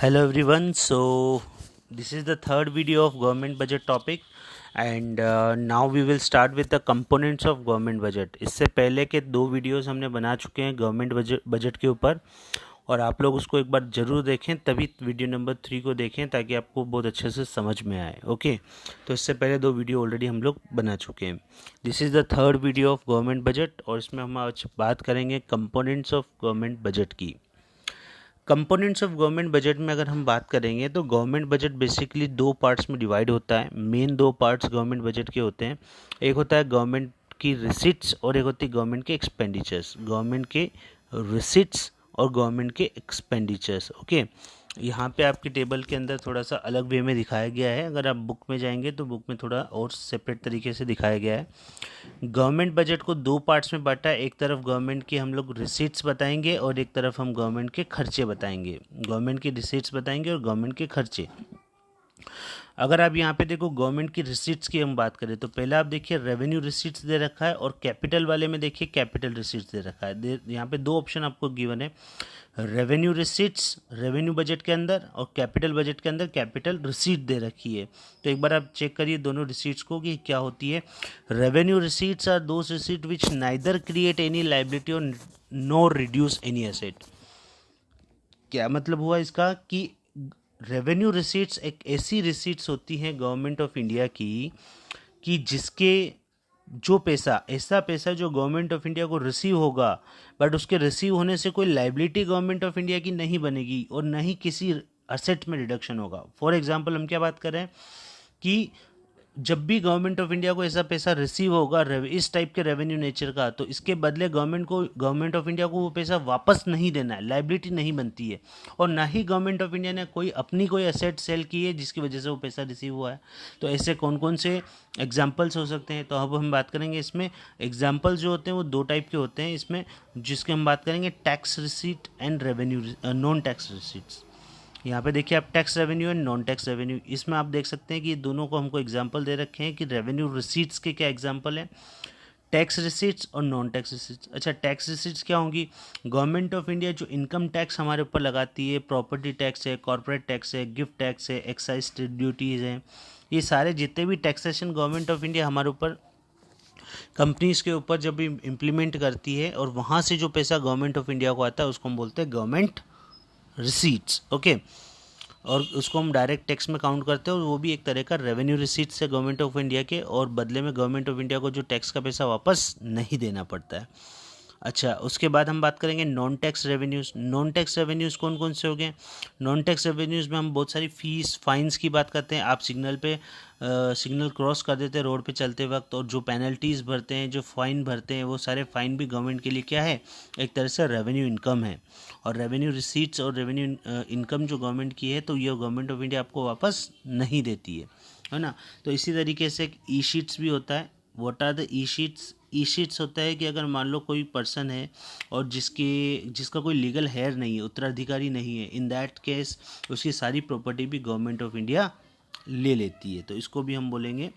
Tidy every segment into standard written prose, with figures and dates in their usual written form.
Hello everyone. So this is the third video of government budget topic and now we will start with the components of government budget. इससे पहले के दो videos हमने बना चुके हैं गवर्नमेंट बजट के ऊपर और आप लोग उसको एक बार ज़रूर देखें, तभी वीडियो नंबर 3 को देखें ताकि आपको बहुत अच्छे से समझ में आए। ओके, तो इससे पहले दो वीडियो ऑलरेडी हम लोग बना चुके हैं। This is the third video of government budget और इसमें हम आज बात करेंगे कंपोनेंट्स ऑफ गवर्नमेंट बजट की। कंपोनेंट्स ऑफ गवर्नमेंट बजट में अगर हम बात करेंगे तो गवर्नमेंट बजट बेसिकली दो पार्ट्स में डिवाइड होता है। मेन दो पार्ट्स गवर्नमेंट बजट के होते हैं, एक होता है गवर्नमेंट की रिसिट्स और एक होती है गवर्नमेंट के एक्सपेंडिचर्स। गवर्नमेंट के रिसिट्स और गवर्नमेंट के एक्सपेंडिचर्स। ओके, यहाँ पे आपकी टेबल के अंदर थोड़ा सा अलग वे में दिखाया गया है। अगर आप बुक में जाएंगे तो बुक में थोड़ा और सेपरेट तरीके से दिखाया गया है। गवर्नमेंट बजट को दो पार्ट्स में बांटा है। एक तरफ गवर्नमेंट की हम लोग रिसीट्स बताएंगे और एक तरफ हम गवर्नमेंट के खर्चे बताएंगे। गवर्नमेंट की रिसीट्स बताएंगे और गवर्नमेंट के खर्चे। अगर आप यहाँ पे देखो गवर्नमेंट की रिसीट्स की हम बात करें तो पहले आप देखिए रेवेन्यू रिसीट्स दे रखा है और कैपिटल वाले में देखिए कैपिटल रिसीट्स दे रखा है। यहाँ पे दो ऑप्शन आपको गिवन है, रेवेन्यू रिसीट्स रेवेन्यू बजट के अंदर और कैपिटल बजट के अंदर कैपिटल रिसीट दे रखी है। तो एक बार आप चेक करिए दोनों रिसीट्स को कि क्या होती है। Revenue receipts are those receipt which neither create any liability और नो रिड्यूस एनी एसेट। क्या मतलब हुआ इसका कि रेवेन्यू रिसीट्स एक ऐसी रिसीट्स होती हैं गवर्नमेंट ऑफ इंडिया की कि जिसके जो पैसा ऐसा पैसा जो गवर्नमेंट ऑफ इंडिया को रिसीव होगा, बट उसके रिसीव होने से कोई लाइबिलिटी गवर्नमेंट ऑफ इंडिया की नहीं बनेगी और न ही किसी असेट में रिडक्शन होगा। फॉर एग्जांपल हम क्या बात कर रहे हैं कि जब भी गवर्नमेंट ऑफ इंडिया को ऐसा पैसा रिसीव होगा इस टाइप के रेवेन्यू नेचर का, तो इसके बदले गवर्नमेंट ऑफ इंडिया को वो पैसा वापस नहीं देना है, लाइबिलिटी नहीं बनती है। और ना ही गवर्नमेंट ऑफ इंडिया ने कोई एसेट सेल की है जिसकी वजह से वो पैसा रिसीव हुआ है। तो ऐसे कौन कौन से एग्जाम्पल्स हो सकते हैं, तो अब हम बात करेंगे इसमें। एग्जाम्पल्स जो होते हैं वो दो टाइप के होते हैं इसमें, जिसके हम बात करेंगे tax receipt and revenue non tax receipts. यहाँ पे देखिए आप tax revenue and non tax revenue, इसमें आप देख सकते हैं कि ये दोनों को हमको एग्जांपल दे रखे हैं कि रेवेन्यू रिसीट्स के क्या एग्जांपल हैं, टैक्स रिसीट्स और नॉन टैक्स रिसीट्स। अच्छा, टैक्स रिसीट्स क्या होंगी? गवर्नमेंट ऑफ इंडिया जो इनकम टैक्स हमारे ऊपर लगाती है, प्रॉपर्टी टैक्स है, कॉर्पोरेट टैक्स है, गिफ्ट टैक्स है, एक्साइज ड्यूटीज़ हैं, ये सारे जितने भी टैक्सेशन गवर्नमेंट ऑफ इंडिया हमारे ऊपर कंपनीज़ के ऊपर जब भी इम्प्लीमेंट करती है और वहाँ से जो पैसा गवर्नमेंट ऑफ इंडिया को आता है उसको हम बोलते हैं गवर्नमेंट रिसीट्स। ओके, और उसको हम डायरेक्ट टैक्स में काउंट करते हैं और वो भी एक तरह का रेवेन्यू रिसीट्स है गवर्नमेंट ऑफ इंडिया के, और बदले में गवर्नमेंट ऑफ इंडिया को जो टैक्स का पैसा वापस नहीं देना पड़ता है। अच्छा, उसके बाद हम बात करेंगे non tax revenues. Non tax revenues कौन कौन से हो गए? नॉन टैक्स रेवेन्यूज़ में हम बहुत सारी फीस फाइन्स की बात करते हैं। आप सिग्नल क्रॉस कर देते हैं रोड पे चलते वक्त, और जो पेनल्टीज़ भरते हैं, जो फ़ाइन भरते हैं, वो सारे फ़ाइन भी गवर्नमेंट के लिए क्या है, एक तरह से रेवेन्यू इनकम है। और रेवेन्यू रिसीट्स और रेवेन्यू इनकम जो गवर्नमेंट की है, तो ये गवर्नमेंट ऑफ इंडिया आपको वापस नहीं देती है ना। तो इसी तरीके से ई शीट्स भी होता है। What are the E sheets? E sheets होता है कि अगर मान लो कोई पर्सन है और जिसका कोई लीगल हेयर नहीं है, उत्तराधिकारी नहीं है, इन दैट केस उसकी सारी प्रॉपर्टी भी गवर्नमेंट ऑफ इंडिया ले लेती है, तो इसको भी हम बोलेंगे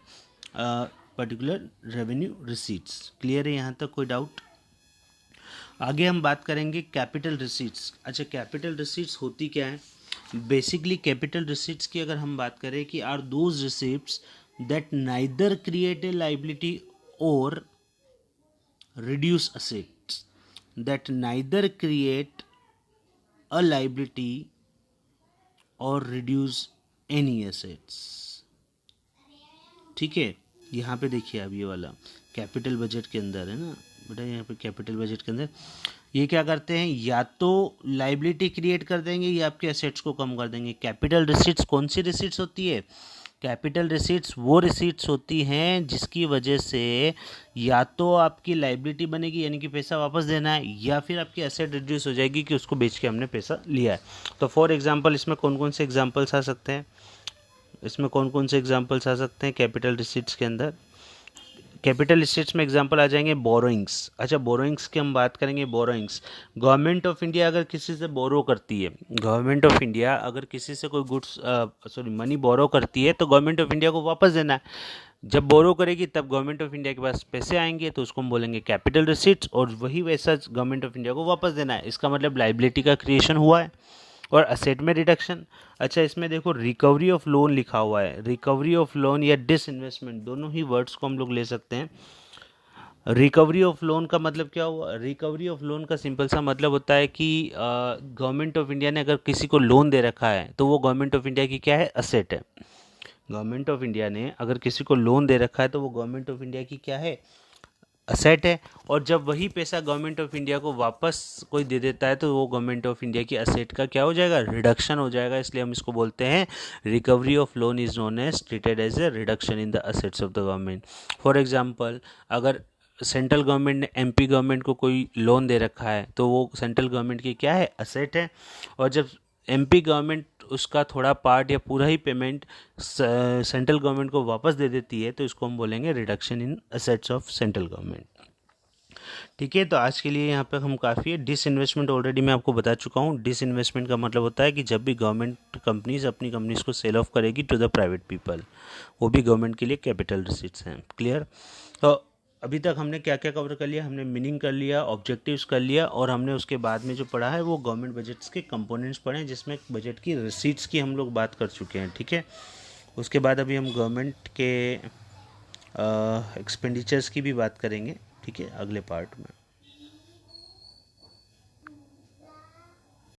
पर्टिकुलर रेवेन्यू रिसीट्स। क्लियर है यहाँ तक? कोई डाउट? आगे हम बात करेंगे कैपिटल रिसीट्स। अच्छा, कैपिटल रिसीट्स होती क्या है? बेसिकली कैपिटल रिसीट्स की अगर हम बात करें कि are those receipts that neither create a liability और reduce assets, that neither create a liability or reduce any assets। ठीक है, यहाँ पे देखिए आप ये वाला कैपिटल बजट के अंदर है ना बेटा, यहाँ पे कैपिटल बजट के अंदर ये क्या करते हैं, या तो लाइबिलिटी क्रिएट कर देंगे या आपके एसेट्स को कम कर देंगे। कैपिटल रिसीट्स कौन सी रिसीट्स होती है? कैपिटल रिसीट्स वो रिसीट्स होती हैं जिसकी वजह से या तो आपकी लाइबिलिटी बनेगी यानी कि पैसा वापस देना है, या फिर आपकी एसेट रिड्यूस हो जाएगी कि उसको बेच के हमने पैसा लिया है। तो फॉर एग्जांपल इसमें कौन कौन से एग्जांपल्स आ सकते हैं? कैपिटल रिसीट्स के अंदर कैपिटल रिसीट्स में एग्जांपल आ जाएंगे बोरोइंग्स। अच्छा, बोरोइंग्स की हम बात करेंगे। बोरोइंग्स, गवर्नमेंट ऑफ इंडिया अगर किसी से बोरो करती है, गवर्नमेंट ऑफ इंडिया अगर किसी से कोई मनी बोरो करती है तो गवर्नमेंट ऑफ इंडिया को वापस देना है। जब बोरो करेगी तब गवर्नमेंट ऑफ इंडिया के पास पैसे आएंगे तो उसको हम बोलेंगे कैपिटल रिसीट्स, और वही वैसा गवर्नमेंट ऑफ इंडिया को वापस देना है। इसका मतलब लाइबिलिटी का क्रिएशन हुआ है। और असेट में रिडक्शन। अच्छा, इसमें देखो रिकवरी ऑफ लोन लिखा हुआ है, रिकवरी ऑफ लोन या डिसइन्वेस्टमेंट, दोनों ही वर्ड्स को हम लोग ले सकते हैं। रिकवरी ऑफ लोन का मतलब क्या हुआ? रिकवरी ऑफ लोन का सिंपल सा मतलब होता है कि गवर्नमेंट ऑफ इंडिया ने अगर किसी को लोन दे रखा है तो वो गवर्नमेंट ऑफ इंडिया की क्या है? असेट है। गवर्नमेंट ऑफ इंडिया ने अगर किसी को लोन दे रखा है तो वो गवर्नमेंट ऑफ इंडिया की क्या है? असेट है। और जब वही पैसा गवर्नमेंट ऑफ इंडिया को वापस कोई दे देता है तो वो गवर्नमेंट ऑफ इंडिया की असेट का क्या हो जाएगा? रिडक्शन हो जाएगा। इसलिए हम इसको बोलते हैं recovery of loan is known as treated as a reduction in the assets of the government. For example, अगर सेंट्रल गवर्नमेंट ने एमपी गवर्नमेंट को कोई लोन दे रखा है तो वो सेंट्रल गवर्नमेंट की क्या है? असेट है। और जब एमपी गवर्नमेंट उसका थोड़ा पार्ट या पूरा ही पेमेंट सेंट्रल गवर्नमेंट को वापस दे देती है तो इसको हम बोलेंगे reduction in assets of central government. ठीक है, तो आज के लिए यहाँ पे हम काफ़ी है। डिसइन्वेस्टमेंट ऑलरेडी मैं आपको बता चुका हूँ। डिसइन्वेस्टमेंट का मतलब होता है कि जब भी गवर्नमेंट कंपनीज अपनी कंपनीज को सेल ऑफ करेगी टू द प्राइवेट पीपल, वो भी गवर्नमेंट के लिए कैपिटल रिसीट्स हैं। क्लियर? तो अभी तक हमने क्या क्या कवर कर लिया? हमने मीनिंग कर लिया, ऑब्जेक्टिव्स कर लिया, और हमने उसके बाद में जो पढ़ा है वो गवर्नमेंट बजट्स के कंपोनेंट्स पढ़े हैं, जिसमें बजट की रिसीट्स की हम लोग बात कर चुके हैं। ठीक है, उसके बाद अभी हम गवर्नमेंट के एक्सपेंडिचर्स की भी बात करेंगे। ठीक है, अगले पार्ट में।